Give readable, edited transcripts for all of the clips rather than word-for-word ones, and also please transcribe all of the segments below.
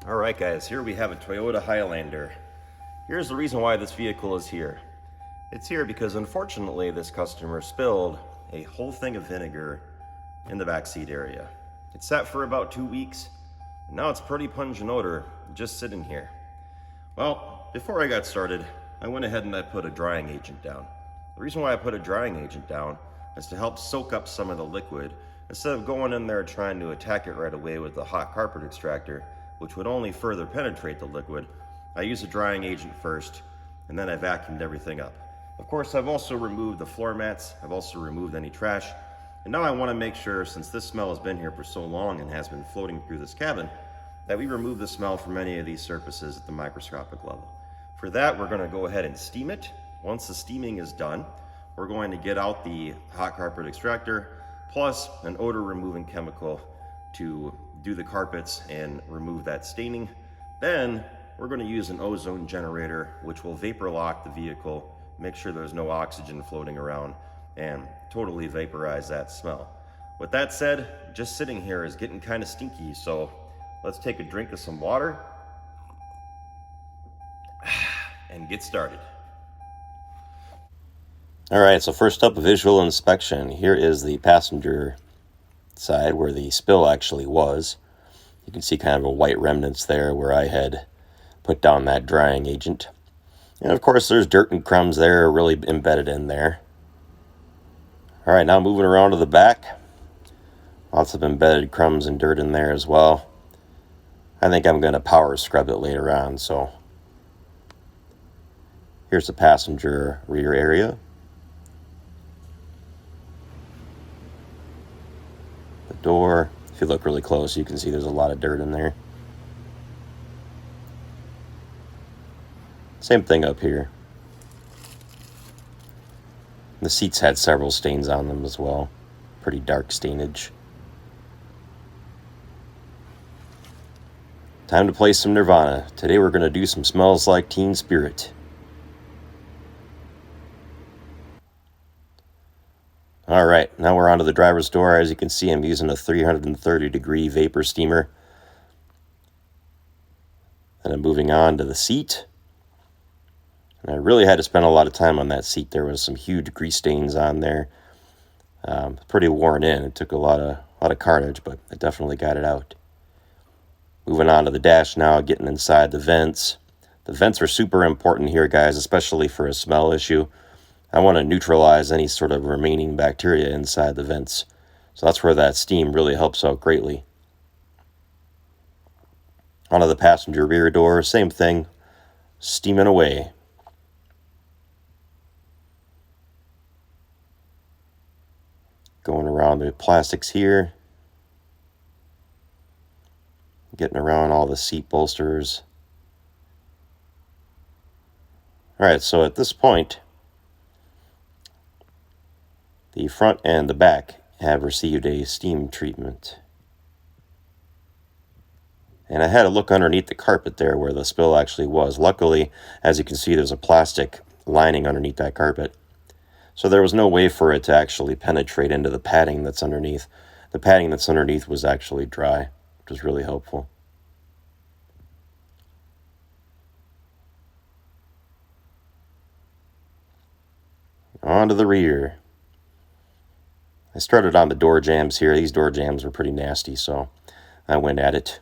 Alright guys, here we have a Toyota Highlander. Here's the reason why this vehicle is here. It's here because unfortunately this customer spilled a whole thing of vinegar in the backseat area. It sat for about 2 weeks, and now it's a pretty pungent odor just sitting here. Well, before I got started, I went ahead and I put a drying agent down. The reason why I put a drying agent down is to help soak up some of the liquid instead of going in there trying to attack it right away with the hot carpet extractor, which would only further penetrate the liquid. I used a drying agent first, and then I vacuumed everything up. Of course, I've also removed the floor mats, I've also removed any trash, and now I want to make sure, since this smell has been here for so long and has been floating through this cabin, that we remove the smell from any of these surfaces at the microscopic level. For that, we're going to go ahead and steam it. Once the steaming is done, we're going to get out the hot carpet extractor, plus an odor removing chemical to do the carpets and remove that staining. Then we're going to use an ozone generator, which will vapor lock the vehicle, make sure there's no oxygen floating around, and totally vaporize that smell. With that said, just sitting here is getting kind of stinky, so let's take a drink of some water and get started. All right, so first up, visual inspection. Here is the passenger side where the spill actually was. You can see kind of a white remnants there where I had put down that drying agent. And of course, there's dirt and crumbs there really embedded in there. All right, now moving around to the back. Lots of embedded crumbs and dirt in there as well. I think I'm going to power scrub it later on, so here's the passenger rear area. The door, if you look really close, you can see there's a lot of dirt in there. Same thing up here. The seats had several stains on them as well. Pretty dark stainage. Time to play some Nirvana. Today we're going to do some Smells Like Teen Spirit. Alright, now we're onto the driver's door. As you can see, I'm using a 330 degree vapor steamer. And I'm moving on to the seat. And I really had to spend a lot of time on that seat. There was some huge grease stains on there. Pretty worn in. It took a lot of carnage, but I definitely got it out. Moving on to the dash now, getting inside the vents. The vents are super important here, guys, especially for a smell issue. I want to neutralize any sort of remaining bacteria inside the vents. So that's where that steam really helps out greatly. Onto the passenger rear door, same thing, steaming away. Going around the plastics here. Getting around all the seat bolsters. Alright, so at this point, the front and the back have received a steam treatment. And I had a look underneath the carpet there where the spill actually was. Luckily, as you can see, there's a plastic lining underneath that carpet. So there was no way for it to actually penetrate into the padding that's underneath. The padding that's underneath was actually dry, which was really helpful. On to the rear. I started on the door jambs here. These door jambs were pretty nasty, so I went at it.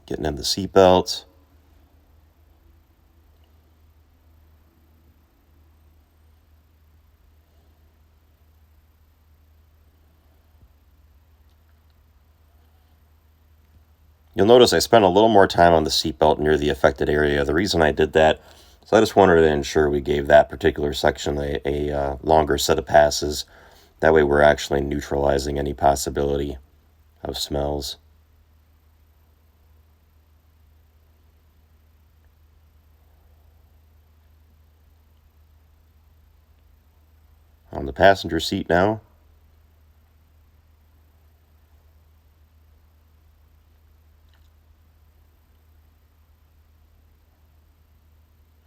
Getting in the seat belts. You'll notice I spent a little more time on the seatbelt near the affected area. The reason I did that is I just wanted to ensure we gave that particular section a longer set of passes. That way we're actually neutralizing any possibility of smells. On the passenger seat now.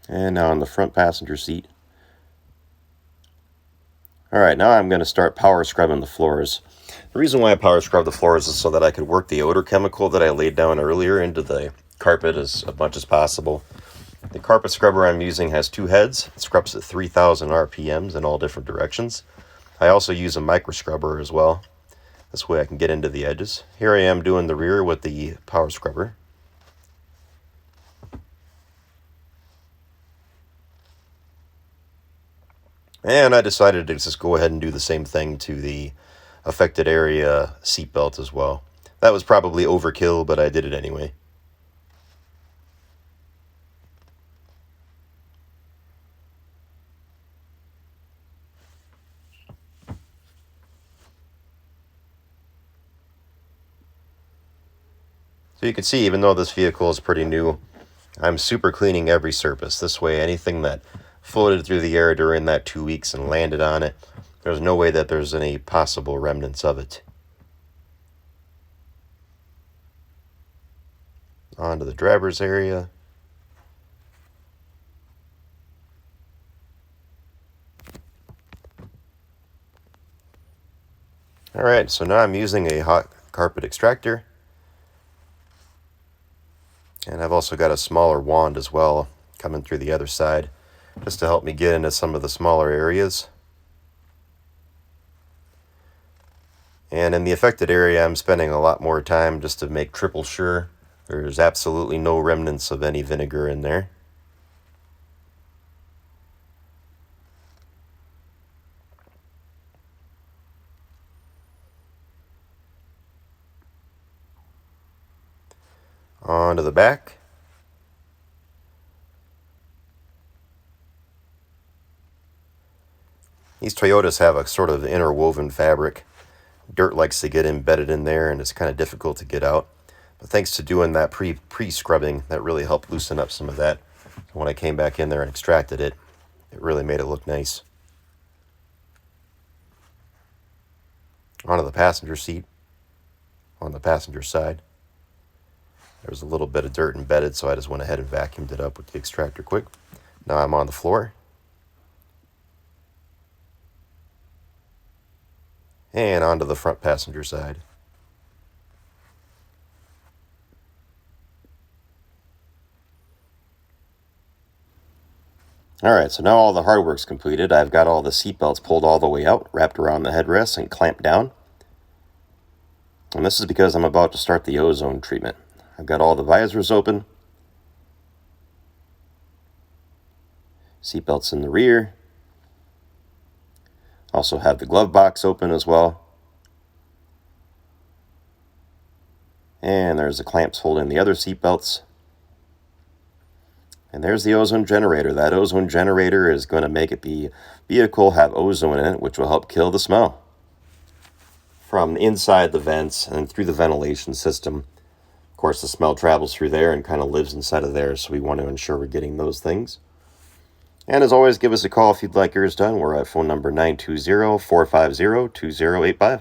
And now on the front passenger seat. Alright, now I'm going to start power scrubbing the floors. The reason why I power scrub the floors is so that I could work the odor chemical that I laid down earlier into the carpet as much as possible. The carpet scrubber I'm using has two heads. It scrubs at 3,000 RPMs in all different directions. I also use a micro scrubber as well. This way I can get into the edges. Here I am doing the rear with the power scrubber. And I decided to just go ahead and do the same thing to the affected area seatbelt as well. That was probably overkill, but I did it anyway. So you can see, even though this vehicle is pretty new, I'm super cleaning every surface. This way, anything that floated through the air during that 2 weeks and landed on it, there's no way that there's any possible remnants of it. Onto the driver's area. Alright, so now I'm using a hot carpet extractor. And I've also got a smaller wand as well coming through the other side, just to help me get into some of the smaller areas. And in the affected area, I'm spending a lot more time just to make triple sure there's absolutely no remnants of any vinegar in there. Onto the back. These Toyotas have a sort of interwoven fabric. Dirt likes to get embedded in there, and it's kind of difficult to get out. But thanks to doing that pre-scrubbing, that really helped loosen up some of that. When I came back in there and extracted it, it really made it look nice. Onto the passenger seat, on the passenger side. There was a little bit of dirt embedded, so I just went ahead and vacuumed it up with the extractor quick. Now I'm on the floor. And onto the front passenger side. Alright, so now all the hard work's completed. I've got all the seat belts pulled all the way out, wrapped around the headrests, and clamped down. And this is because I'm about to start the ozone treatment. I've got all the visors open. Seatbelts in the rear. Also have the glove box open as well. And there's the clamps holding the other seatbelts. And there's the ozone generator. That ozone generator is going to make the vehicle have ozone in it, which will help kill the smell from inside the vents and through the ventilation system. Of course, the smell travels through there and kind of lives inside of there, so we want to ensure we're getting those things. And as always, give us a call if you'd like yours done. We're at phone number 920-450-2085.